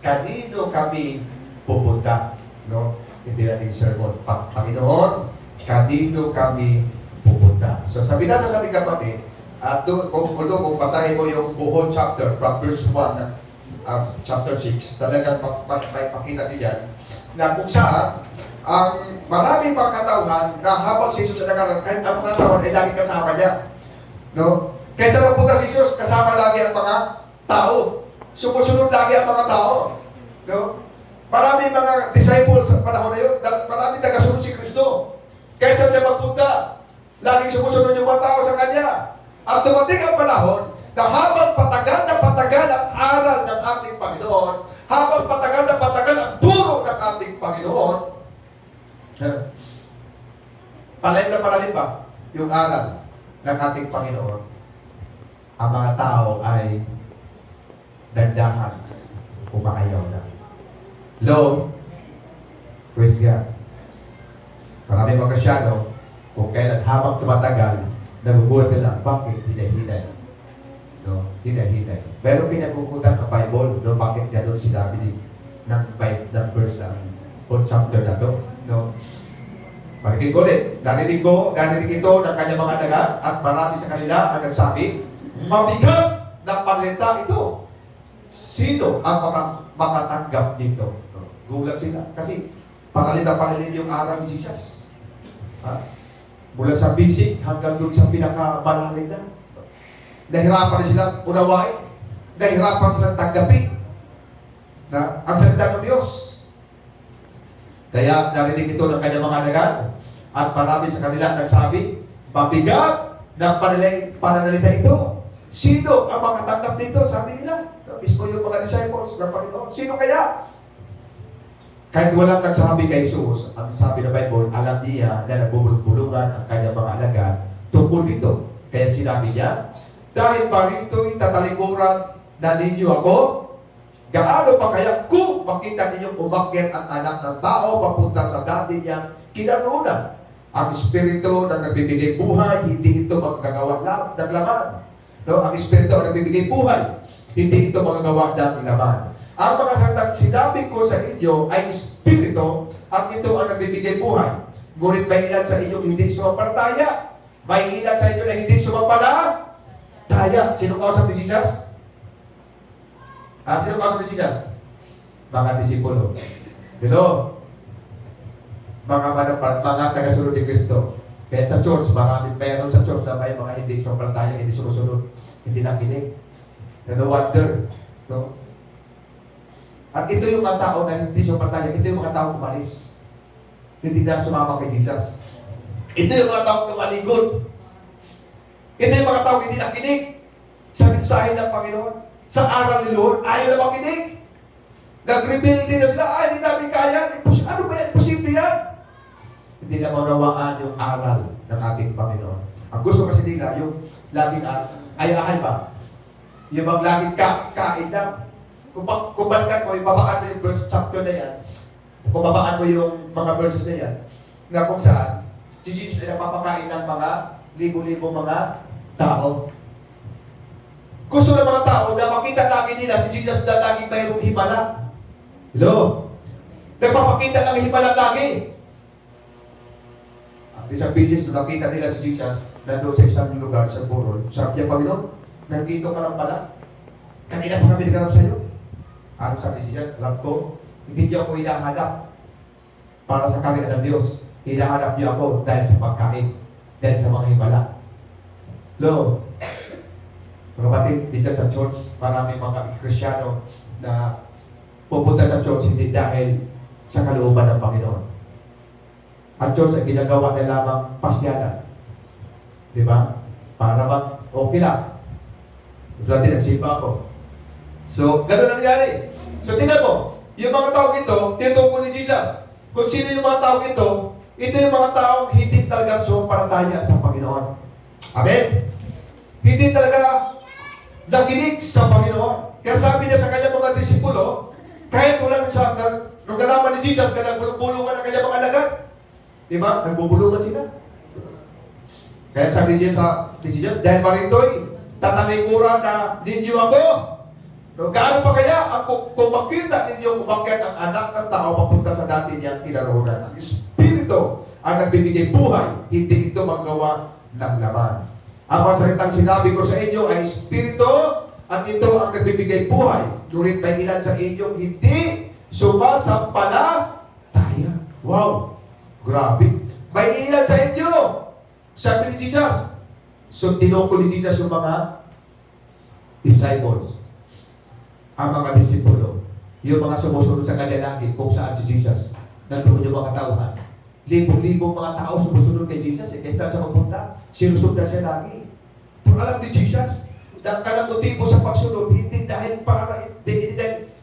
Kanino kami pupunta? No? Ito yung ating sermon. Panginoon, kanino kami pupunta? So sabi na sa ating kapatid, at kung basahin mo yung buong chapter from verse 1 chapter 6, talagang may pakita niyo yan, na kung saan ang maraming mga katauhan na habang si Jesus ay nakaroon, kahit ang mga katauhan ay lagi kasama niya. No? Kahit sa napunta si Jesus, kasama lagi ang mga tao. Sumusunod lagi ang mga tao. No? Maraming mga disciples sa panahon na yun, maraming nagasunod si Kristo. Kahit saan siya magpunta, laging sumusunod yung mga tao sa Kanya. At dumating ang panahon na habang patagal na patagal ang aral ng ating Panginoon, habang patagal na patagal ang turo ng ating Panginoon, palalim na palalim pa yung aral ng ating Panginoon, ang mga tao ay dandahan, umaayaw na. Hello? Praise God. Marami mga Kristyano, kung kailan habang tumatagal, nagugulat nila, bakit hinay-hinay? No? Hinay-hinay. Pero pinagkukutan ang Bible, no? Bakit niya doon sinabi ng verse o chapter na to? No? Marinig ko ulit. Narinig ito ng kanyang mga daga at marami sa kanila ang nagsabi, mabigat na panlita ito. Sino ang makatanggap dito? Gulat sila. Kasi panalit na panalit yung araw ni Jesus. Ha? Mula sa basic hanggang doon sa pinaka-banalig na. Nahirapan sila unawain. Nahirapan sila tanggapin na ang salita ng Diyos. Kaya narinig ito ng kanyang mga alagad at marami sa kanila nagsabi, mabigat na pananalita ito. Sino ang makatanggap dito? Sabi nila. Mismo yung mga disciples ng Panginoon. Sino kaya? Kahit walang nagsabi kay Jesus, ang sabi ng Bible, alam niya na nagbubulungan ang kanyang mga alagad tungkol dito. Kaya sinabi niya, dahil ba rito'y tatalikuran na ninyo ako, gaano pa kaya kung makita ninyong umakyat ang anak ng tao papunta sa dati niyang kinaroon? Ang Espiritu na nagbibigay buhay, hindi ito magkagawa ng laman. No? Ang Espiritu na nagbibigay buhay, hindi ito magagawa ng laman. Ang mga salitang sinabi ko sa inyo ay Espiritu at ito ang nagbibigay buhay. Ngunit may ilan sa inyo hindi sumampalataya. May ilan sa inyo na hindi sumampalataya. Sino kausap ni Jesus? Sino kausap ni Jesus? Mga disipulo. Hello? Mga tagasunod ni Kristo. Kaya sa church, meron sa church na may mga hindi sumampalataya, hindi sumusunod, hindi nakinig. No wonder. No? At ito yung mga tao na hindi sumampalataya, ito yung mga tao umalis. Hindi na sumama kay Jesus. Ito yung mga tao tumalikod. Ito yung mga tao hindi nakinig sa mensahe ng Panginoon. Sa aral ni Lord, ayaw na makinig. Nag-rebuild din na sila, hindi namin kaya. Ano ba yan? Posible yan. Hindi na maunawaan yung aral ng ating Panginoon. Ang gusto kasi nila, yung laging ayahay ba? Yung laging kain lang. Kung balikan mo, ibabaan mo yung verse chapter na yan, kung babaan mo yung mga verses na yan, na kung saan, si Jesus ay napapakain ng mga libo-libo mga tao. Gusto ng mga tao na makita lagi nila si Jesus na lagi mayroong himala. Hello? Nagpapakita ng himala lagi. At isang business, nakita nila si Jesus na doon sa isang lugar sa Boron. Sabi niya, Panginoon, nandito ka lang pala. Kanina pa kami nagkarap sa iyo. Ano sabi ni Jesus? Alam ko, hindi niyo ako hinahanap para sa karya ng Diyos. Hinahanap niyo ako dahil sa pagkain, dahil sa mga himala. Lo, mga kapatid, di sa church, marami mga Kristyano na pupunta sa church hindi dahil sa kalooban ng Panginoon. Ang church ay ginagawa na lamang pasyalan. Di ba? Para okay lang. Dati nagsimba ako. So, gano'n nangyari. So, tingnan mo, yung mga tao ito, tinutukoy ni Jesus. Kung sino yung mga tao ito yung mga taong hindi talaga sumampalataya sa Panginoon. Amen? Hindi talaga nakinig sa Panginoon. Kaya sabi niya sa kanyang mga disipulo, kahit walang nung nalaman ni Jesus, kaya nagbulungan ang kanyang mga alagad. Diba? Nagbubulungan sila. Kaya sabi niya sa Jesus, dahil pa rito'y tatalikuran na ninyo ako. No, gaano pa kaya kung makita ninyo umakyat ang anak ng tao papunta sa dati niyang kinaroonan. Ang Espiritu ang nagbibigay buhay, hindi ito magawa ng laman. Ang mga salitang sinabi ko sa inyo ay Espiritu at ito ang nagbibigay buhay. Ngunit may ilan sa inyong hindi sumasampalataya. Wow! Grabe! May ilan sa inyo! Sabi ni Jesus. So, tinoko ni Jesus yung mga disciples. Ang mga disipulo. Yung mga sumusunod sa kanya lagi kung saan si Jesus. Nandoon yung mga tauhan. Libong-libong mga tao sumusunod kay Jesus. Kahit saan sa magpunta, sinusundan siya lagi. Pero alam ni Jesus, ang kanang motibo sa pagsunod, hindi dahil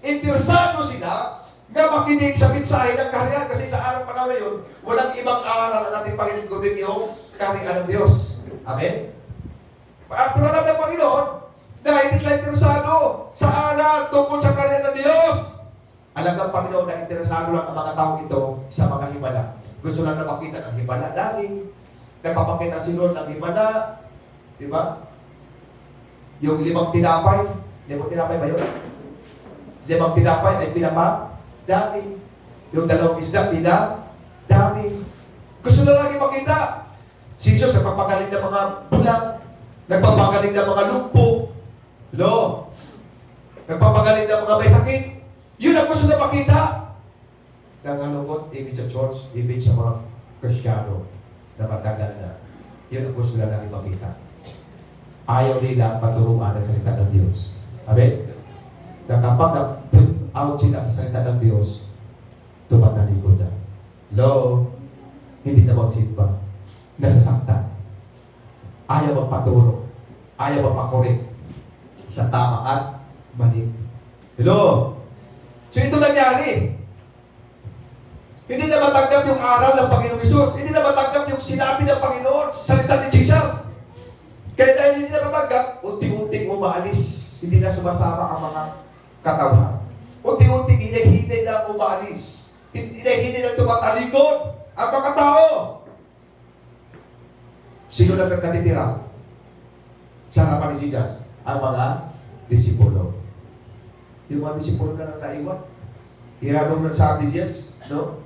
interesado sila na makinig sa mensahe ng kaharian. Kasi sa araw panahon na yun, walang ibang aral ang ating Panginoon kundi yung kaharian ng Diyos. Amen? At pero alam ng Panginoon, na hindi sila interesado sa aral tungkol sa kaharian ng Diyos. Alam ng Panginoon na interesado lang ang mga tao ito sa mga himala. Gusto lang na makita ng himala lagi. Nagpapakita si Lord ng himala. Diba? Yung 5 tinapay. 5 tinapay ba yun? 5 tinapay ay dami. Yung 2 isda, dami. Gusto na lagi makita. Si Jesus nagpapagaling ng mga bulag. Nagpapagaling ng mga lumpo. Nagpapagaling ng mga may sakit. Yun ang gusto na makita. Nangalungkot, ibig sa church, ibig sa mga Kristiyano na matagal na. Yun ang gusto na lang makita. Ayaw nila paturuan ang salita ng Diyos. Amen? Na kapag na-put out sila sa salita ng Diyos, tumatalikod na. Hindi na magsimba. Nasasaktan. Ayaw magpaturo. Ayaw magpakorek sa tama at mali. So ito nangyari. Hindi na matanggap yung aral ng Panginoong Hesus. Hindi na matanggap yung sinabi ng Panginoon sa salita ni Jesus. Kaya dahil hindi na matanggap, unti-unting umaalis. Hindi na sumasama ang mga katawhan. Unti-unting hinay-hinay na umaalis. Hinay-hinay na tumatalikod ang mga tao. Sino na natitira sa harapan ni Jesus? Ang mga disipulo. Yung mga disipulo na naiwan. Iyanong nasabi ni Jesus, no?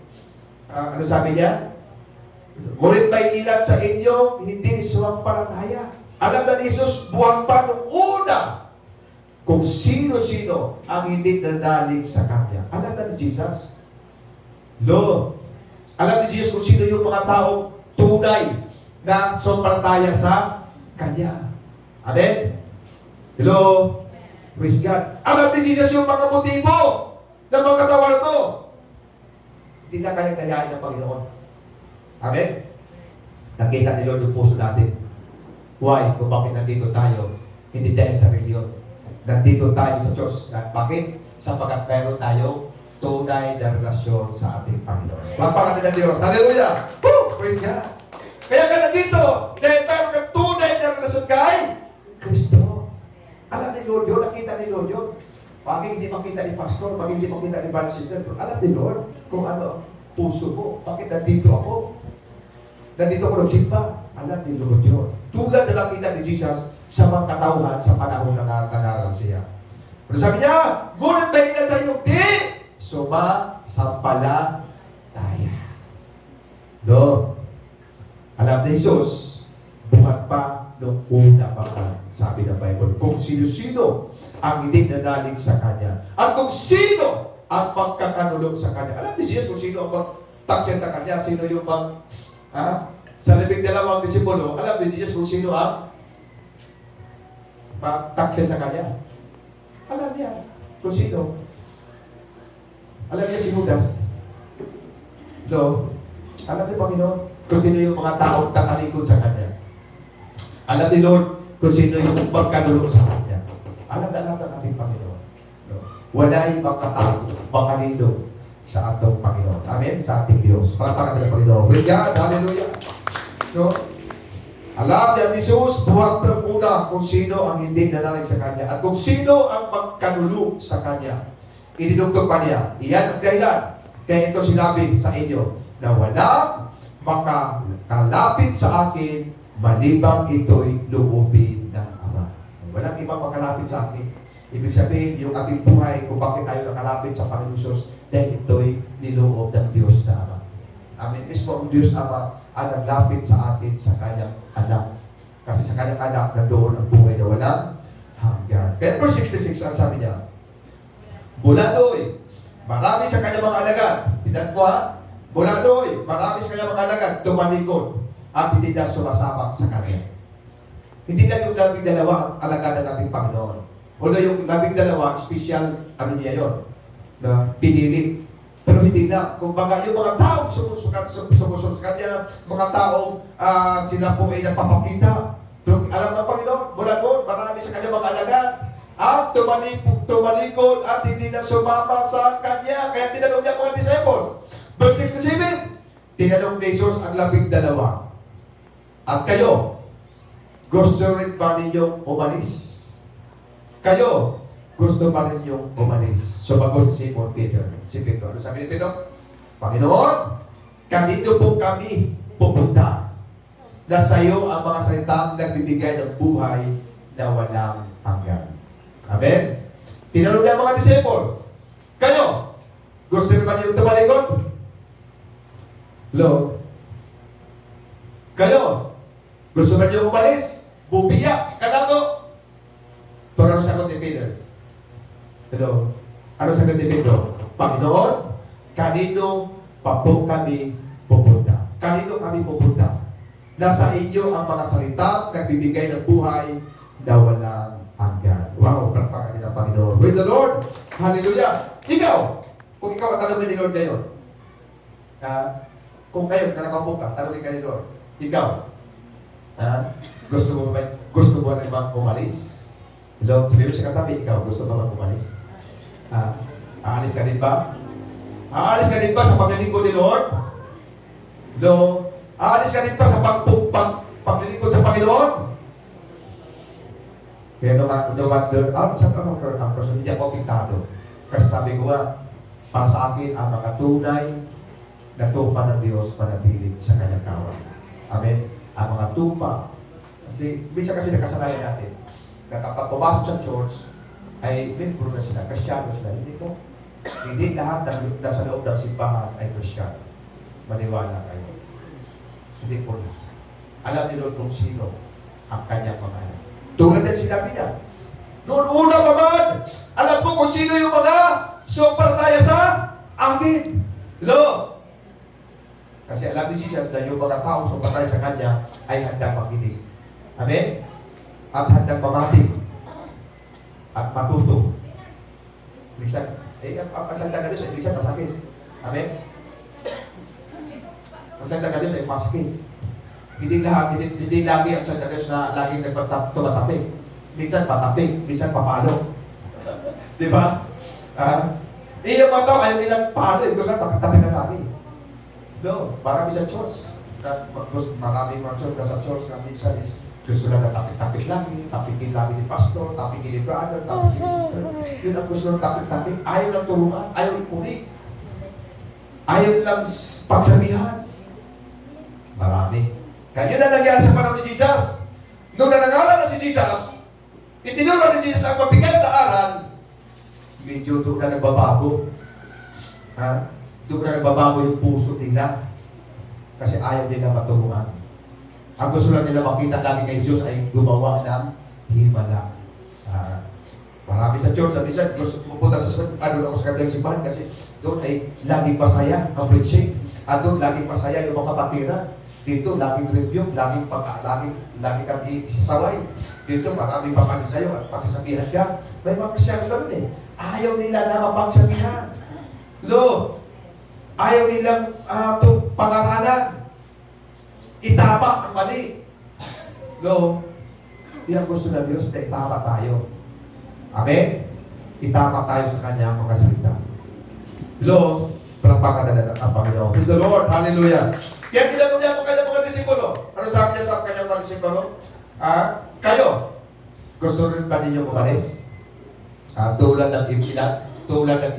Ano sabi niya? Ngunit may ilan sa inyo hindi sumampalataya. Alam na ni Jesus, buwan pa nung una kung sino-sino ang hindi nanalig sa Kanya. Alam na ni Jesus. Alam ni Jesus kung sino yung mga taong tunay na sumampalataya sa Kanya. Amen? Hello? Praise God. Alam ni Jesus yung mga motibo ng mga katawan na to. Hindi na kaya kayain ng Panginoon. Amen? Nakita ni Lord yung puso natin. Why? Kung bakit nandito tayo? Hindi dahil sa reliyon. Nandito tayo sa Diyos. Bakit? Sapagkat meron tayo tunay na relasyon sa ating Panginoon. Pagpakat ng Diyos. Hallelujah! Woo! Praise God! Kaya ka nandito dahil meron kang tunay na relasyon kay Kristo. Alam ni Lord yun. Nakita ni Lord yun. Bakit hindi makita ni Pastor? Bakit hindi makita ni Brother Sister? Alam ni Lord kung ano ang puso mo. Bakit nandito ako? Nandito ako nagsimba. Alam ni Lord yun. Tulad na nakita ni Jesus sa mga katauhan sa panahon na nangaral siya. Pero sabi niya, ngunit may ilan sa inyo, di sumasampalataya. Alam ni Jesus, buhat pa nung una pa ka, sabi ng Bible, kung sino-sino ang hindi nanalig sa Kanya, at kung sino ang pagkakanulog sa Kanya. Alam ni Jesus kung sino ang magtaksyan sa Kanya, sino yung sa 12 disipulo, alam ni Jesus kung sino ang magtaksyan sa Kanya. Alam niya kung sino. Alam niya si Judas. Alam ni Panginoon kung sino yung mga taong tatalikod sa Kanya. Alam ni Lord kung sino yung magkanulog sa Kanya. Alam na ating Panginoon. Wala ibang katao, makanilo sa atong Panginoon. Amen? Sa ating Diyos. Pagpakat ng Panginoon. Praise God. Hallelujah. Alam ni Jesus, buhat ng una kung sino ang hindi nanalig sa Kanya at kung sino ang magkanulog sa Kanya. Inidugtog pa niya. Iyan ang dahilan. Kaya ito sinabi sa inyo na walang makakalapit sa akin malibang ito'y lubobin ng Ama. Walang ibang makalapit sa akin. Ibig sabihin, yung ating buhay, kung bakit tayo nakalapit sa Panginoon Jesus, dahil ito'y niloob ng Diyos na Ama. Amen. Mismo ang Diyos Ama ang naglapit sa atin sa kanyang anak. Kasi sa kanyang anak na doon ang buhay na walang hanggan. Kaya verse 66 ang sabi niya, mula doon, marami sa kanyang mga alagad. Tignan mo ha? Mula doon, marami sa kanyang mga alagad tumalikod at hindi na sumasabak sa kanya. Hindi lang yung 12 ang alagad ng ating Panginoon. Although yung 12, special, ano niya yun, na pinili. Pero hindi na. Kung baga, yung mga taong sumusunod sa kanya, mga taong sila po ay nagpapakita. Pero alam ng Panginoon, mula doon, marami sa kanya mga alagad. At tumalikod at hindi na sumama sa kanya. Kaya tinanong niya mga disciples. Verse 67, tinanong ni Jesus ang 12. At kayo, gusto rin ba ninyong umalis? Kayo, gusto ba ninyong umalis? Sumagot si Simon Peter. Si Pedro, ano sabi ni Pedro? Panginoon, kanino po kami pupunta? Na sa iyo ang mga salitang nagbibigay ng buhay na walang hanggan. Amen? Tinanong niya ang mga disciples, kayo, gusto rin ba ninyong tumalikod? Lo, kayo, gusto ba ninyong umalis? Bubiyak, kanako? Pero ano sagot ni Peter? Hello? Ano sagot ni Pedro? Panginoon, kanino pa po kami pupunta? Kanino kami pupunta? Nasa inyo ang mga salita nagbibigay ng buhay na walang hanggan. Wow, palakpakan din ang Panginoon. Praise the Lord! Hallelujah! Ikaw, kung ikaw ang tanongin ni Lord ngayon, kung kayo, nakakaupo ka, tanongin ka ni Lord, ikaw, gusto mo rin bang umalis? Hello, sabi mo sa katabi, ikaw, gusto mo bang umalis? Aalis ka din ba? Aalis ka din ba sa paglilingkod ni Lord? Hello? Aalis ka din ba sa paglilingkod sa Panginoon? Kaya no matter, sa ang person, hindi ako pintado. Kasi sabi ko nga, para sa akin, ang mga tunay na tupa ng Diyos manatiling sa kanyang kawan. Amen? Ang mga tupa, kasi, bisa kasi nakasanayan natin, na kapag pumasok sa church, ay membro na sila, Kristyano sila. Hindi lahat ng nasa loob ng simbahan ay Kristyano. Maniwala kayo. Hindi po na. Alam ni Lord kung sino ang kanyang mga anak. Tulad din sinabi niya. Noon una pa man, alam po kung sino yung mga sumpaltaya sa akin. Hello? Kasi alam ni Jesus na yung mga taong sumpaltaya sa kanya ay handang makinig. Amen? At handang mamatig. At matuto. Minsan, ang salita na Diyos ay minsan masakit. Amen? Ang salita na Diyos ay masakit. Hindi lagi ang salita na Diyos na laging tumatapik. Minsan patapik, minsan papalo. Di ba? Yung mga tao, ayaw nilang palo. Gusto na tapik-tapik na lagi. No, marami sa church. Maraming mga church sa church na minsan is gusto lang na tapik-tapik lagi, tapikin lagi ni pastor, tapikin ni brother, tapikin ni sister. Yun ang gusto ng tapik-tapik. Ayaw lang tulungan, ayaw ikunik. Ayaw lang pagsabihan. Marami. Kaya yun ang nangyari sa panahon ni Jesus. Nung nanangalan na si Jesus, itinuro ni Jesus ang mabigat na aral, medyo doon na nagbabago. Doon na nagbabago yung puso nila. Kasi ayaw nila matulungan. Ang gusto lang nila makita lagi kay Jesus ay gumawa ng himala. Marami sa church, minsan gusto pupunta sa ako sa kabilang simbahan kasi doon ay laging masaya ang preaching. At doon laging masaya yung mga kapatiran. Dito laging review, laging kang isasaway. Dito maraming papanin sa'yo at pagsasabihan ka. May mga Kristyano doon eh. Ayaw nila na mapagsabihan. Ayaw nilang pangaralan. Itama ang mali. Yung gusto ng Diyos na itama tayo. Amen? Itama tayo sa Kanya ang mga salita. Palakpakan na ang Panginoon. Praise the Lord. Hallelujah. Kaya tinanong niya ang kanyang mga disipulo. Ano sabi niya sa kanyang mga disipulo? Kayo, gusto rin ba ninyo umalis? Tulad ng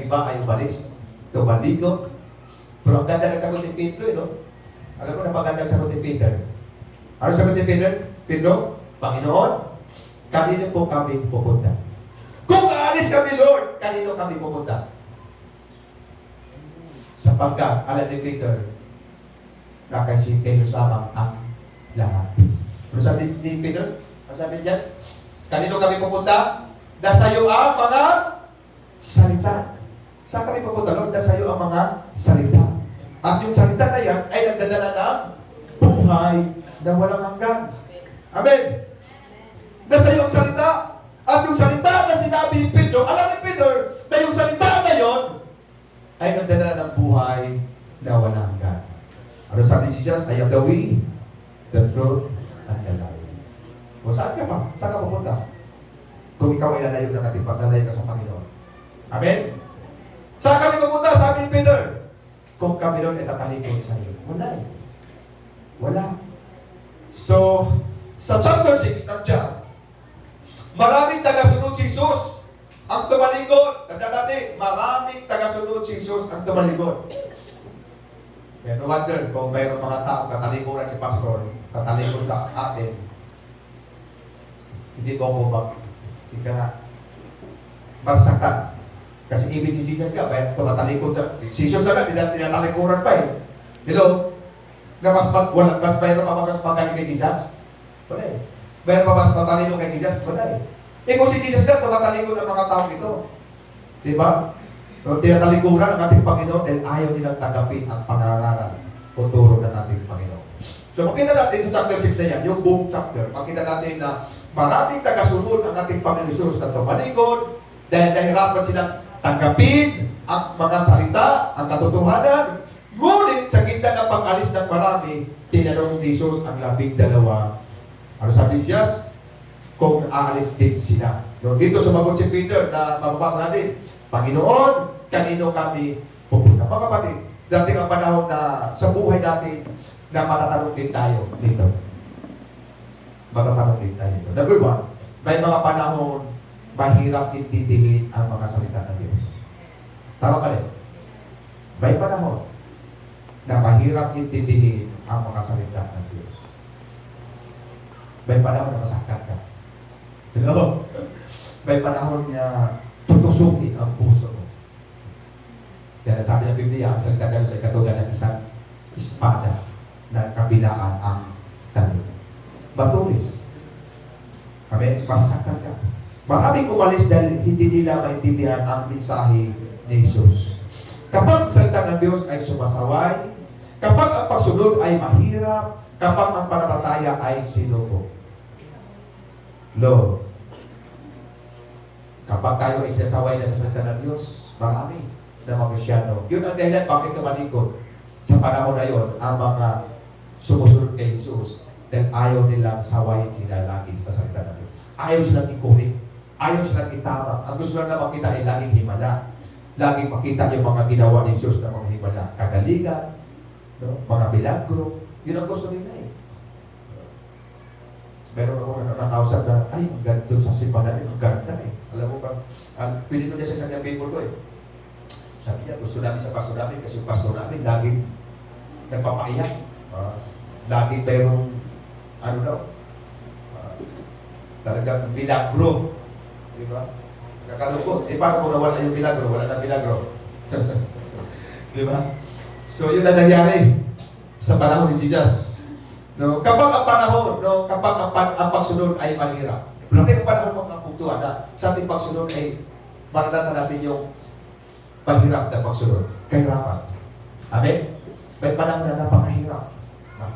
iba ay umalis. Tumaligo. Pero ang ganda ng sagot ni Pedro, no? Alam mo, napaganda ang sagot ni Peter. Ano sagot ni Peter? Pedro, Panginoon, kanino po kami pupunta? Kung aalis kami, Lord, kanino kami pupunta? Sapagkat, alam ni Peter, na kay Jesus lamang ang lahat. Ano sabi ni Peter? Ano sabi niya? Kanino kami pupunta? Nasa iyo ang mga salita. Saan kami pupunta, Lord? Nasa iyo ang mga salita. At yung salita na yan ay nagdadala ng buhay na walang hanggan. Amen. Nasa iyo ang salita. At yung salita na sinabi ni Pedro, alam ni Peter na yung salita na yon ay nagdadala ng buhay na walang hanggan. Ano sabi ni Jesus? I am the way, the truth, and the life. O saan ka pa? Saan ka pupunta? Kung ikaw ay lalayo ng ating paglalayo ka sa Panginoon. Amen? Saan kami pupunta? Sabi ni Peter. Kung kami doon ay tatalikod sa iyo. Wala eh. Wala. So, sa chapter 6 ng John, maraming tagasunod si Jesus ang tumalikod. Tanda natin, maraming tagasunod si Jesus ang tumalikod. Kaya no wonder kung mayroong mga tao tatalikuran si Pastor, tatalikod sa atin, hindi ko ako hindi ka masasaktan. Kasi ibig si Jesus ka, bayan tumatalikod na. Si Jesus na tinatalikuran pa eh. Hello? Na mas mayroon pa mas magaling kay Jesus? Wala eh. Mayroon pa mas matalino kay Jesus? Wala eh. Eh kung si Jesus na tumatalikod ang mga tao ito. Diba? So, tinatalikuran ang ating Panginoon dahil ayaw nilang tanggapin ang pangaralan o turo ng ating Panginoon. So makita natin sa chapter 6 na yan, yung buong chapter, makita natin na maraming tagasunod ang ating Panginoon Jesus na tumalikod dahil nahirapan silang tanggapin ang mga salita, ang katotohanan. Ngunit sa gitna ng pag-alis ng marami, tinanong ni Jesus ang 12. Ano sabi siya? Kung aalis din sila. No, dito sumagot si Peter na mababasa natin, Panginoon, kanino kami pupunta? Mga kapatid, dating ang panahon na sa buhay natin na matatanong din tayo dito. Matatanong din tayo dito. Number 1, may mga panahon mahirap intindihin ang mga salita ng Diyos. Tama ba rin? May panahon na mahirap intindihin ang mga salita ng Diyos. May panahon na masaktan ka. Hello? May panahon niya tutusukin ang puso mo. Kaya sabi ng Biblia, ang salita ng Diyos ay katulad ng isang espada na kabilaan ang talim. Matulis. Amen? Masasaktan ka. Maraming umalis dahil hindi nila maintindihan ang mensahe ni Jesus. Kapag salita ng Diyos ay sumasaway, kapag ang pagsunod ay mahirap, kapag ang pananampalataya ay sinuko. Lord, kapag tayo ay sinasaway na sa salita ng Diyos, marami na mga Krisyano. Yun ang dahilan bakit tumalikod sa panahon na yun ang mga sumusunod kay Jesus dahil ayaw nilang sawayin sila lagi sa salita ng Diyos. Ayaw silang ikurik. Ayaw silang itama. Ang gusto lang na makita ay laging himala. Laging makita yung mga ginawa ni Jesus na mga himala. Kagalingan, no? Mga milagro. Yun ang gusto nila eh. Meron ako nakakausap na, ay, ang ganda sa simba namin, ang ganda eh. Alam mo ba, pinito niya sa kanyang paper ko eh. Sabi niya, gusto namin sa pastor namin kasi yung pastor namin laging nagpapaiyak. Laging mayroong, ano daw, talagang milagro. Di ba? Nakakalukot. Eh, paano kung nawala yung milagro? Wala na milagro. Di ba? So, yun ang nangyari sa panahon ni Jesus. No, kapag ang panahon, no, kapag ang pagsunod ay mahirap. Natin ang panahon mga puntuan na sa ating pagsunod ay maranasan natin yung mahirap na pagsunod. Kahirapan. Amen? May panahon na napakahirap.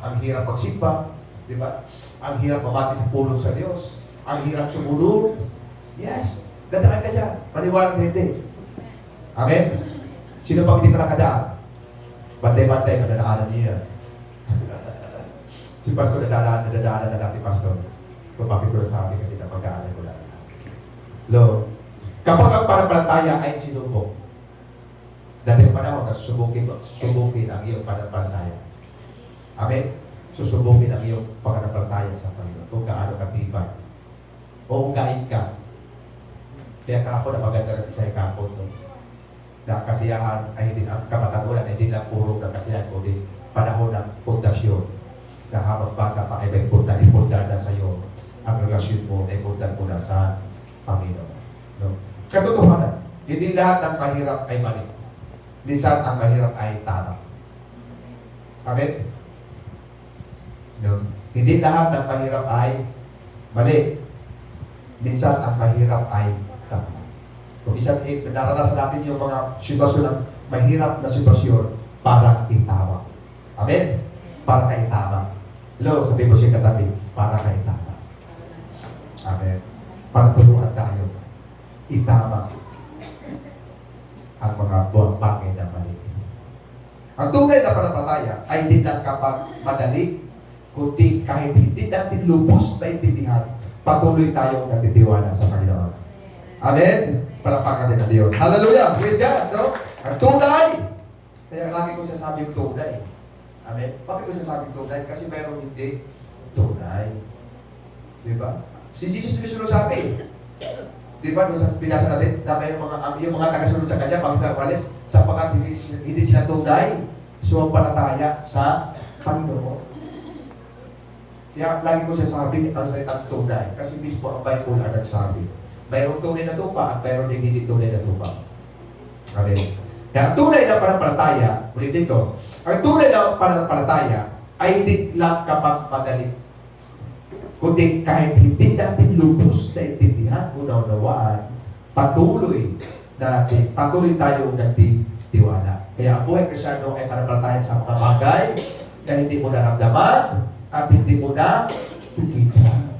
Ang hirap magsimba, di ba? Ang hirap mamati sa pulong sa Diyos. Ang hirap sumulong. Yes, dadaan ka dyan. Maniwala ka hindi. Amen? Sino pa hindi pa nakadaan? Bantay-bantay, madadaanan niya. Si Pastor, nadadaanan na natin, Pastor. Kung bakit ko sa amin kasi napagdaanan ko lang. Lord, kapag ang pananampalataya ay sinubok, dahil panahon na susubukin ang iyong pananampalataya. Amen? Susubukin ang iyong pananampalataya sa Panginoon kung gaano katibay. O gain ka. Kaya kahapon na maganda rin sa kahapon no? Na kasiyahan ay hindi ang kamatagulan ay hindi lang puro ng kasiyahan kundi panahon ng pundasyon na habang bata pa ay may punta na sa iyo ang relasyon mo ay punta mo na sa Panginoon. No? Katotohanan, hindi lahat ng mahirap ay mali. Minsan ang mahirap ay tama. Amen? Yun. Hindi lahat ng mahirap ay mali. Minsan ang mahirap ay tama. Kung minsan naranasan natin yung mga sitwasyon ng mahirap na sitwasyon para itama. Amen? Para itama. Hello, sabi mo siya katabi, para itama. Amen? Para tulungan tayo. Itama ang mga buwang bagay na mali. Ang tunay na pananampalataya ay hindi lang kapag madali, kundi kahit hindi natin lubos na intindihan, patuloy tayong nagtitiwala sa Panginoon. Amen? Palapakan din ang Diyos. Hallelujah! Praise God! No? Ang tunay! Kaya lagi ko sasabi yung tunay. Amen? Bakit ko sasabi yung tunay? Kasi mayroong hindi tunay. Diba? Si Jesus mismo sabi. Diba? Doon sa binasa natin, dami yung mga tagasunod sa kanya, pag sinawalis, sapagkat hindi sila tunay, sumampalataya sa Panginoon. Kaya lagi ko sasabi ang salitang tunay. Kasi mismo ang Bible ang nagsabi. Mayroong tunay na tupa at mayroong hindi tunay na tupa. Amen. Kaya ang tunay na pananampalataya, ulitin ko, ang tunay na pananampalataya ay hindi lang kapag madali. Kundi kahit hindi natin lubos na intindihan o naunawaan, patuloy tayong nagtitiwala. Kaya ang buhay Kristyano ay pananampalataya sa mga bagay na hindi mo naramdaman at hindi mo na nakikita.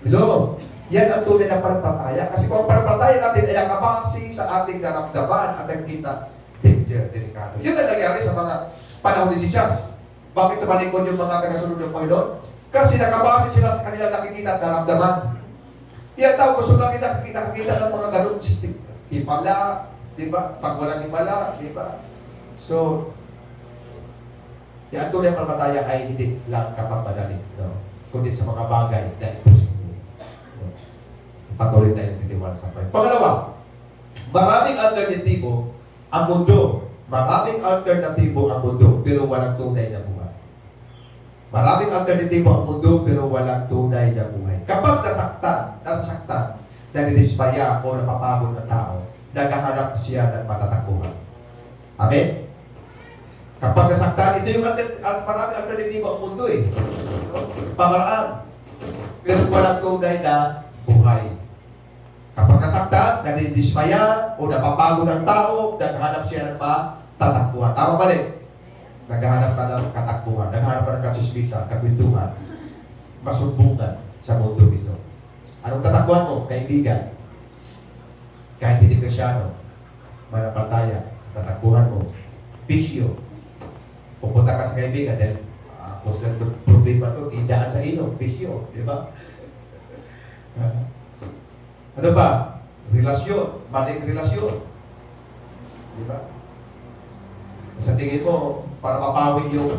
Hello? Yan ang tunay na pananampalataya. Kasi kung ang pananampalataya natin ay nakabase sa ating naramdaman at nakikita, danger, delikado. Yun ang nangyari sa mga panahon ni Jesus. Bakit tumalikod yung mga tagasunod ng Panginoon? Kasi nakabase sila sa kanilang nakikita at naramdaman. Yan tao, gusto lang nakikita ng mga ganun system. Himala, di ba? Pag walang himala, di ba? So, yan tunay na pananampalataya ay hindi lang kapag madali. No? Kundi sa mga bagay na imposible. Patuloy tayo nagtitiwala sa Panginoon. Pangalawa, maraming alternatibo ang mundo. Maraming alternatibo ang mundo, pero walang tunay na buhay. Maraming alternatibo ang mundo, pero walang tunay na buhay. Kapag nasasaktan, nanidispaya o napapagod ng tao, naghahanap siya ng matatakbuhan. Amen? Kapag nasaktan, ito yung maraming alternatibo ang mundo eh. Pamaraan. Pero walang tunay na buhay. Kapag nasaktan, nanidismaya o napapagod ang tao, naghahanap siya ng matatakbuhan. Tama ba rin? Naghahanap ka ng katakbuhan, naghahanap ka ng katsismisa, kapintuhan, masumbungan sa mundo ito. Anong tatakbuhan mo, kaibigan? Kahit hindi Kristyano, mananampalataya, tatakbuhan mo, bisyo. Pupunta ka sa kaibigan dahil kung sila problema ito, idaan sa ilong, bisyo, di ba? Ano ba? Relasyon, maling relasyon. Di ba? Sa tingin mo, para mapawin yung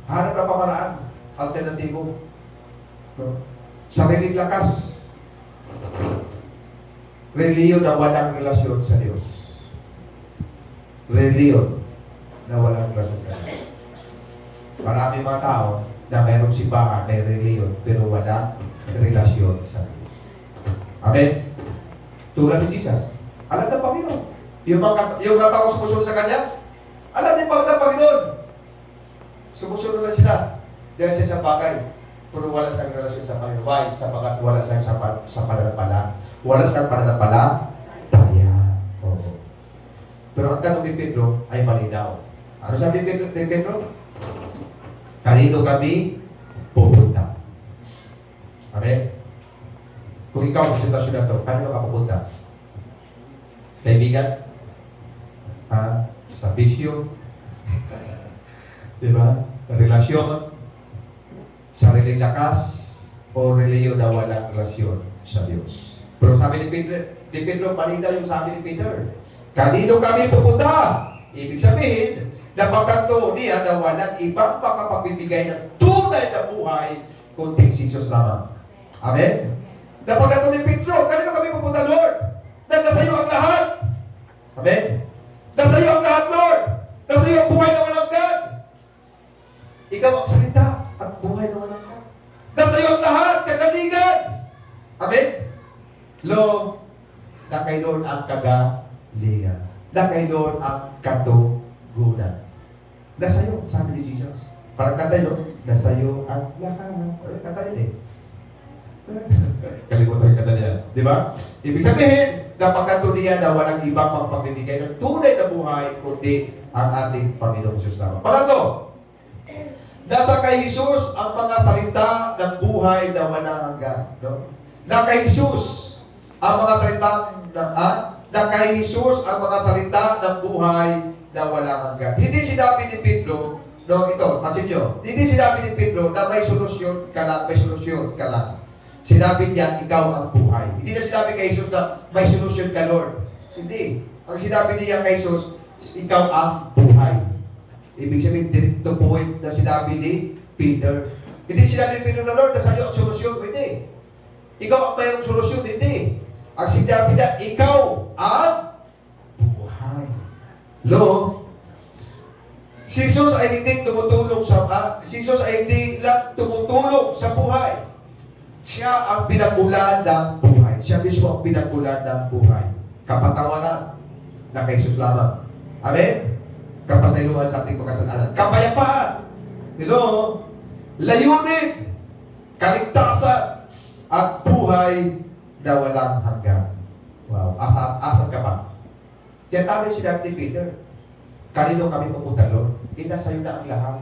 hanap na pamaraan, alternatibo. No? Sariling lakas. Reliyon na walang relasyon sa Diyos. Reliyon na walang relasyon sa Diyos. Marami mga tao na mayroong simbahan, may reliyon, pero walang relasyon sa Diyos. Amen? Tulad ni Jesus. Alam ng Panginoon. Yung mga tao sumusunod sa Kanya, alam din pa ng Panginoon. Sumusunod na sila. Dahil sa isang bagay, pero wala sa relasyon sa Panginoon. Why? Sapagat wala sa pananampala. Wala sa pananampala, taya. Oo. Pero ang tanong ni Pedro ay malinaw. Ano sabi ni Pedro? Kanino kami pupunta? Amen? Kung ikaw sa sitwasyon na ito, kanino ka pupunta? Kaibigan? Sa bisyo? Diba? Relasyon? Sariling lakas? O reliyon na walang relasyon sa Diyos? Pero sabi ni Pedro, malinaw yung sabi ni Peter. Kanino kami pupunta? Ibig sabihin, napagtanto niya na walang ibang makapagbibigay ng tunay na buhay kundi si Jesus lamang. Amen? Napagtanto ni Pedro, kanino kami pupunta, Lord? Na nasa iyo ang lahat. Amen? Nasa iyo ang lahat, Lord. Nasa iyo ang buhay na walang hanggan. Ikaw ang salita at buhay na walang hanggan. Nasa iyo ang lahat, kagalingan. Amen? Lo, kagalingan. Na kay Lord ang katugunan. Nasa iyo, sabi ni Jesus. Parang kanta yun, nasa iyo ang lahat. O, kanta yun eh. Kalimutan yung kanta niya. Di ba? Ibig sabihin, na pagkatuniyan na walang ibang magpagbibigay ng tunay na buhay, kundi ang ating Panginoong Jesus naman. Pangatlo, nasa kay Jesus ang mga salita ng buhay na walang hanggan. No? Na kay Jesus ang mga salita na kay Jesus ang mga salita ng buhay na walang hanggan. Hindi sinabi ni Pedro, no, ito, pansin nyo, hindi sinabi ni Pedro na may solusyon ka lang, may solusyon ka lang. Sinabi niya, ikaw ang buhay. Hindi na sinabi kay Jesus na may solusyon ka, Lord. Hindi. Ang sinabi niya kay Jesus, ikaw ang buhay. Ibig sabihin, direct to point na sinabi ni Peter. Hindi sinabi ni Peter na, Lord, nasa iyo ang solusyon. Hindi. Ikaw ang mayroong solusyon. Hindi. Ang sinabi niya, ikaw ang buhay. Lo, si Jesus ay hindi tumutulong si Jesus ay hindi lang tumutulong sa buhay. Siya ang pinagmulan ng buhay. Siya mismo ang pinagmulan ng buhay. Kapatawaran na kay Jesus lamang. Amen? Kapasayloan sa ating pagkasalanan. Kapayapaan. Hello? Layunin. Kaligtasan. At buhay na walang hanggan. Wow. Asan ka ba? Kaya tayo sinabi ni Peter, kanino kami pupunta, Lord? Sa'yo na ang lahat.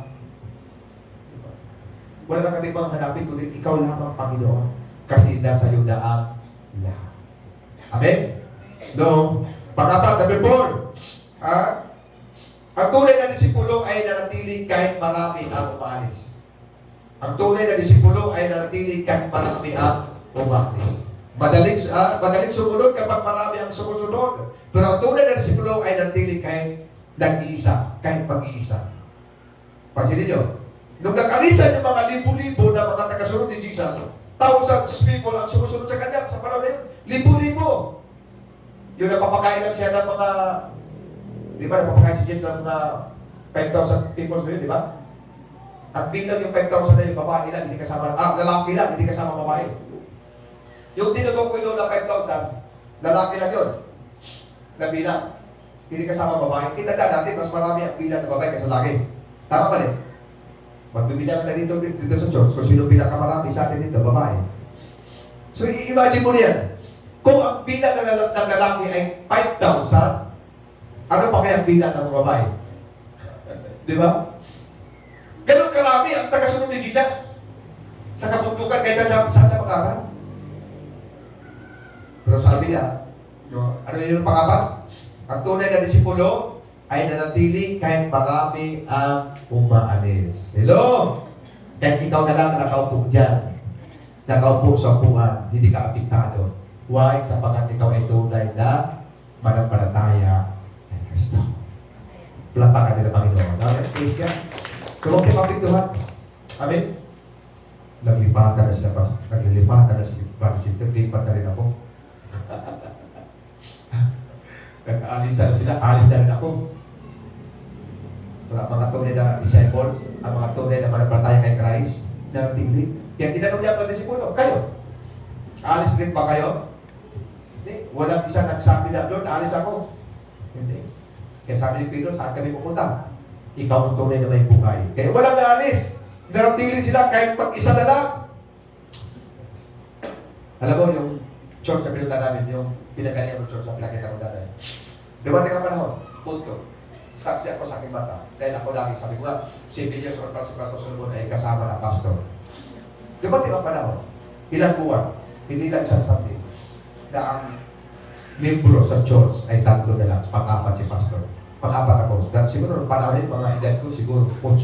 Wala na kami pang hanapin, kundi ikaw lamang, Panginoon. Kasi nasa iyo na ang lahat. Amen? No? Pangapat, number 4. Ang tunay na disipulo ay nanatili kahit marami ang umalis. Ang tunay na disipulo ay nanatili kahit marami ang umalis. Madaling sumunod kapag marami ang sumusunod. Pero ang tunay na disipulo ay nanatili kahit nag-iisa, kahit pag-iisa. Pansinin nyo, nung nag-alisan yung mga libo-libo na mga tagasunod ni Jesus, thousands people ang sumusunod sa kanya sa panahon na yun. Libo-libo. Yung napapakain lang siya ng mga, di ba, napapakain si Jesus ng mga 5,000 people na yun, di ba? At bilang yung 5,000 na yung babae lang, hindi kasama, lalaki lang, hindi kasama babae. Yung tinutong ko doon na 5,000, lalaki lang yun. Na bilang, hindi kasama babae. Kita na natin, mas marami ang bilang ng babae kaysa lalaki. Tama ba rin? Magbibilang na dito sa church, kung sino pinakamarami sa atin dito, babae. So, i-imagine mo niyan. Kung ang bilang ng lalaki ay 5,000, ano pa kaya ang bilang ng babae? Di ba? Ganun karami ang tagasunod ni Jesus sa kabundukan kaysa sa pag-aral. Pero sabi niya, ano yung pangapat? Ang tunay na disipulo ay nanatili kahit marami ang umaalis. Hello? Kahit ikaw na lang nakaupo dyan, nakaupo sa upuan, hindi ka apiktado. Why? Sapagat ikaw ay tunay na manampalataya ng Kristo. Palapakan nila Panginoon. Amen? Praise God. So, huwag kayo mapiktuhan. Amen? Naglipatan na sila, naglilipatan na sila, naglipat na rin ako. Nag-aalis na sila, alis na rin ako. Mga tunay na disciples, ang mga tunay na manampalataya kay Christ, na tingli. Kaya tinanong niya ang disipulo, kayo, alis rin pa kayo? Hindi. Walang isa nagsabi na, Lord, alis ako. Hindi. Kaya sabi ni Pedro, saan kami pupunta? Ikaw ang tunay na may buhay. Kaya walang naalis. Nanatili sila kahit mag-isa na lang. Alam mo, yung church sa pinunta namin, yung pinagalingan ng church na pinakita ko dati. Dumating ang panahon, punto. Saksi ako sa aking mata. Dahil ako lagi, sabi ko nga, 7 years old pa si Pastor Solomon ay kasama ng pastor. Dumating ang panahon, ilang buwan, hindi lang isang sabi, na ang membro sa church ay 3 na lang, pang-apat si pastor. Pang-apat ako. Dahil siguro, panahon yun, mga edad ko, siguro, 8,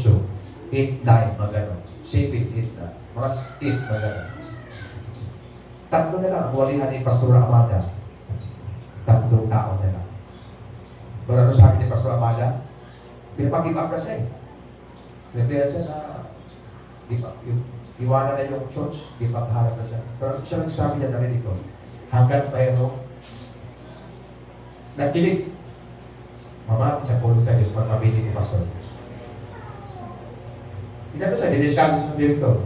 8, 9, mga gano'n. 7, 8 na. Mga 8, mga gano'n. 3 na lang, walihan ni Pastor Amada. 3 tao na lang. Pero ano sabi ni Pastor Amada? Pinapag-give up na siya eh. Pinapira siya na iwanan na yung church, give up harap na siya. Pero siya nagsabi niya narinig ko, hanggang tayo nakilig. Mamati sa pulo sa Diyos pagpabili ni Pastor. Hindi na siya, diniskali sa direktor.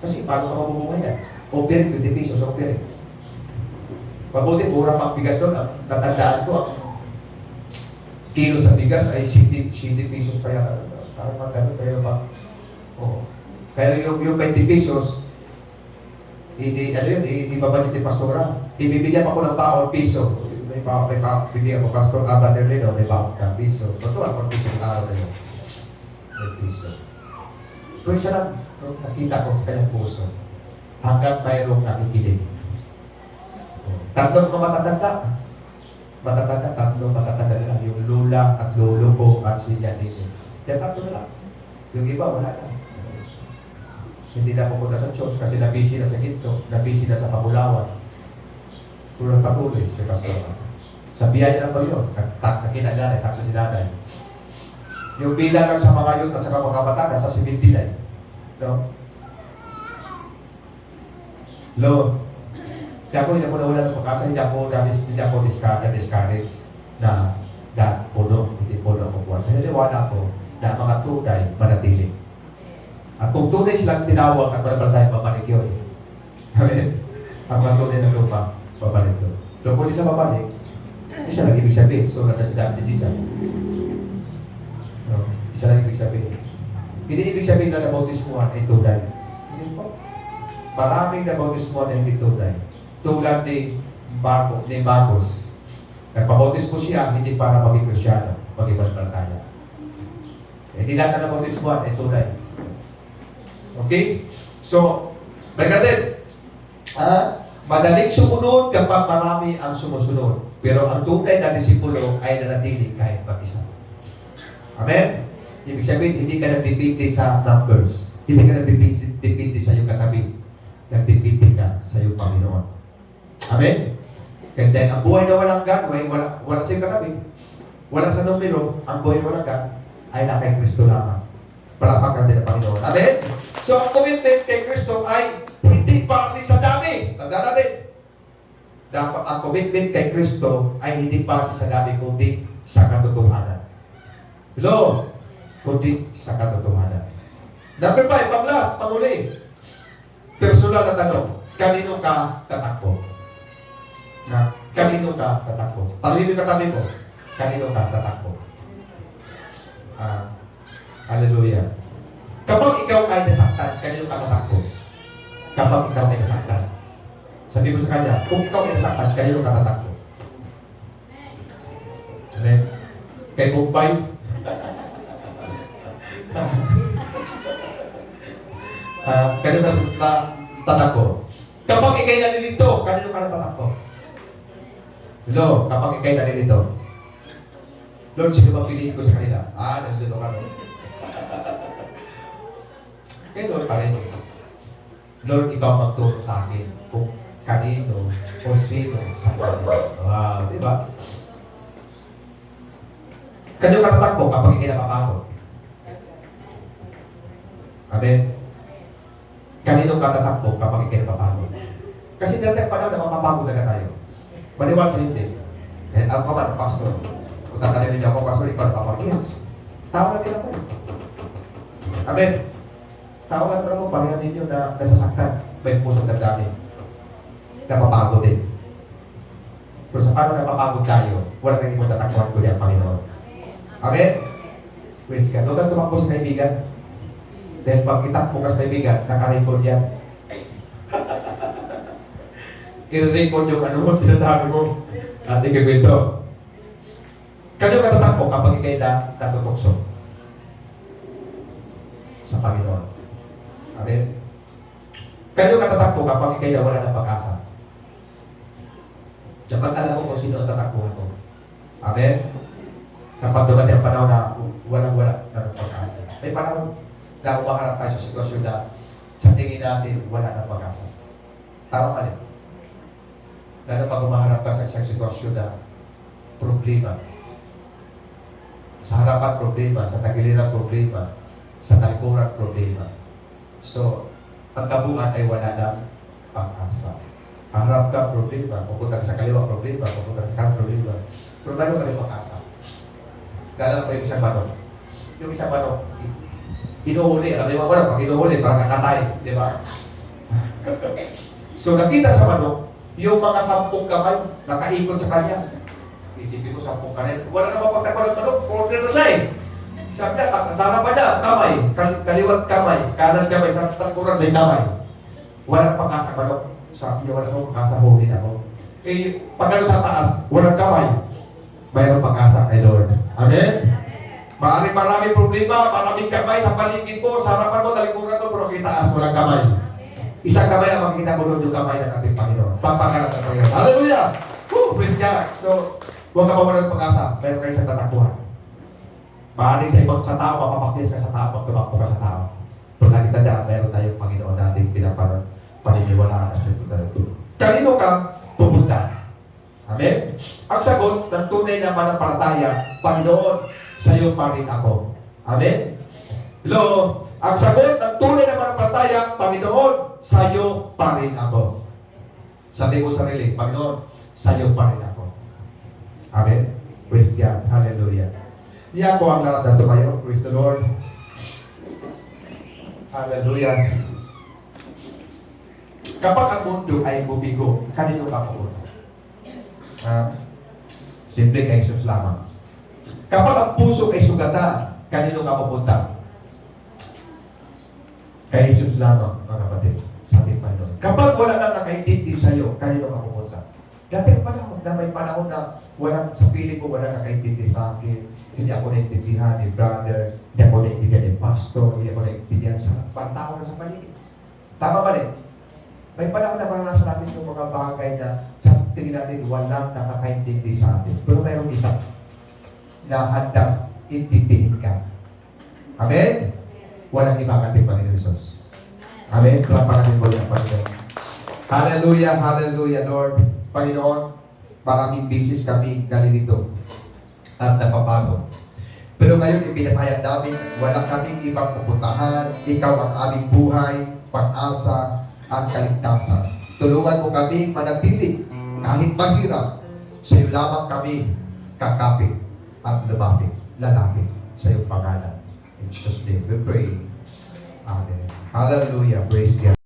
Kasi paano ka mabubuhay yan? Offering, 50 pesos offering. Mabuti, mura pang bigas doon. Ang natandaan ko, ang kilo sa bigas ay 70 pesos pa yata. Parang magkano kayo pa. Oo. Kaya yung 20 pesos, ano yun, ibabalik ni Pastora. Ibibigyan pa ko ng baon piso. May baon, bibigyan ko Pastor Abaterlino, may baon ka piso. Totoo ako piso ng araw na yun. May piso. Pero siya lang, nakita ko sa kanyang puso. Hanggang mayroong nakikinig. Tatlong matatanda. Tatlong matatanda nila. Yung lula at lolo ko at si Janine. Kaya tatlo na lang. Yung iba, wala na. Hindi na pupunta sa church kasi nabisi na sa ginto, nabisi na sa Pabulawan. Puro patuloy si Pastor. Sa biyaya ng Panginoon, nakita nila, saksa si nanay. Yung bilang lang sa mga yun at sa mga bata, nasa 79. No? Lord, kaya hindi ako nawala ng pag-asa, hindi ako discourage na puno, hindi puno ako buwan. Naniwala ko na mga tunay manatili. At kung tunay silang tinawag at malabalay, babalik yun. Amen? Ang mga tunay na lupa, babalik yun. So kung hindi siya babalik, hindi siya lang ibig sabihin. So na sila ni Jesus. No? Isa lang ibig sabihin. Hindi ibig sabihin na nabautismuhan ay tunay. Hindi po. Maraming nabautismuhan ay hindi tunay. Tulad ni Bagos. Nagpabautismo siya, hindi para maging Krisyano, maging mananampalataya. Hindi lahat na nabautismuhan ay tunay. Okay? So, balik natin. Madaling sumunod kapag marami ang sumusunod. Pero ang tunay na disipulo ay nanatili kahit mag-isa. Amen? Ibig sabihin, hindi ka nagpipindi sa numbers. Hindi ka nagpipindi sa iyong katabi. Nagpipindi ka sa iyong Panginoon. Amen? And then, ang buhay na walang God, wala sa iyong katabi. Wala sa numero, ang buhay na walang God ay na kay Kristo lamang. Palapakan din ang Panginoon. Amen? So, ang commitment kay Kristo ay hindi base sa dami. Tandaan natin. Dapat ang commitment kay Kristo ay hindi base sa dami, kundi sa katotohanan. Hello? Kundi sa katotohanan. Number 5, pang-last, pang-uli. Personal na tanong. Kanino ka tatakbo? Kanino ka tatakbo? Tanongin mo katabi ko. Kanino ka tatakbo? Hallelujah. Kapag ikaw ay nasaktan, kanino ka tatakbo? Kapag ikaw ay nasaktan. Sabi ko sa kanya, kung ikaw ay nasaktan, kanino ka tatakbo? Amen? Kay Bombay? Kanino ka tatakbo? Kapag ikay nalilito, kanino ka tatakbo? Hello, kapag ikay nalilito. Lord, sino ba piliin ko sa kanila? Nalilito ka, Lord. Kaya Lord pa rin. Lord, ikaw magturo sa akin kung kanino o sino sa kanila. Wow, di ba? Kanino ka tatakbo kapag ikay napapagod? Amen? Kanino ka tatakbo kapag ikay napapagod? Kasi natin pa na mapapagod na tayo. Maniwala sa hindi. Kahit ako ka man, pastor. Kung tataninin niyo ako, pastor, ikaw napapagod. Yes. Tawagan din ako. Amen? Tawagan mo parehan ninyo na nasasaktan. May pusong damdamin. Napapagod din. Pero sa paano napapagod tayo, wala tayong mo tatakbuhan ko niya, Panginoon. Amen? Praise God. Huwag kang tumakbo sa kaibigan. Dahil pag itakbo ka sa kaibigan, nakarecord yan. I-record yung ano mo, sinasabi mo. Ating gagawin. Kanyo ka tatakbo kapag ikay natutokso sa Panginoon. Amen? Kanyo ka tatakbo kapag ikay wala ng pag-asa. Dapat alam mo kung sino ang tatakbuhan mo. Amen? Kapag dumating ang panahon na walang-wala na ng pag-asa. May panahon na umaharap tayo sa sitwasyon na sa tingin natin wala ng pag-asa. Tama mali. Lalo pag umaharap ka sa isang sitwasyon na problema. Sa harapan problema, sa tagiliran problema, sa talikuran problema. So, ang kabuuan ay wala ng pag-asa. Harap ka problema, pupunta ka sa kaliwa problema, pupunta ka sa kanan problema. Pero meron ka rin pag-asa. Dala ko yung isang manok. Yung isang manok, inuhuli. Alam mo wala, pag inuhuli, parang kakatay. Di ba? So, nakita sa manok, Yung mga 10 kamay, nakaikot sa kanya. Isipin mo, 10 kamay. Wala namang pagtakulog-tulog, order na siya eh. Sabi niya, sa harapan niya, kamay, kaliwat kamay, kanan kamay, sa talikuran may kamay. Walang pagkasa balok. Sabi niya, wala akong pagkasa, huli na ako. Eh, pag ano sa taas, walang kamay. Mayroong pag-asa kay Lord. Amen? Maraming problema, maraming kamay sa paligid mo, sa harapan mo, talikuran mo, pero kitaas, walang kamay. Isang kamay lang makikita mo doon yung kamay ng ating Panginoon. Papangarap ng Panginoon. Hallelujah! Woo! Praise God! So, huwag ka mawalan ng pag-asa. Meron kayo sa tatakbuhan. Maaaring sa ibang sa tao, mapapaktis ka sa tao, pag tumakbo ka sa tao. Pero lagi tandaan, meron tayong Panginoon natin paniniwalaan at kanino ka pupunta? Amen? Ang sagot ng tunay na manampalataya, Panginoon, sa iyo pa rin ako. Amen? Hello? Ang sagot ng tunay na manampalataya, Panginoon, sa iyo pa rin ako. Sabi mo sarili, Panginoon, sa iyo pa rin ako. Amen? Praise God. Hallelujah. Iyan po ang lahat na tumayo. Praise the Lord. Hallelujah. Kapag ang mundo ay bubigo, kanino ka pupunta? Simple kay Jesus lamang. Kapag ang puso ay sugatan, kanino ka pupunta? Kay Jesus lamang, mga kapatid, sa ating Panginoon. Kapag wala nang nakaintindi sa iyo, kanino ka pupunta? Dati ang panahon na may panahon na walang, sa piling ko wala nakaintindi sa akin. Hindi ako naintindihan ni brother, hindi ako naintindihan ni pastor, hindi ako naintindihan sa pantao na sa paligid. Tama ba rin? May panahon na maranasan natin yung mga bagay na sa tingin natin walang nakakaintindi sa atin. Pero mayroong isa na handang intindihin ka. Amen? Walang iba ang ating Panginoon Jesus. Amen? Palapakan mo yung Panginoon. Hallelujah, hallelujah, Lord. Panginoon, maraming bisis kami nalilito at napapago. Pero ngayon, ipinapahayag namin, wala kaming ibang pupuntahan. Ikaw ang aming buhay, pag-asa, at kaligtasan. Tulungan mo kami manatili kahit mahirap. Sa iyo lamang kami kakapit at lumapit, lalapit sa iyong pangalan. In Jesus' name we pray. Amen. Hallelujah. Praise God.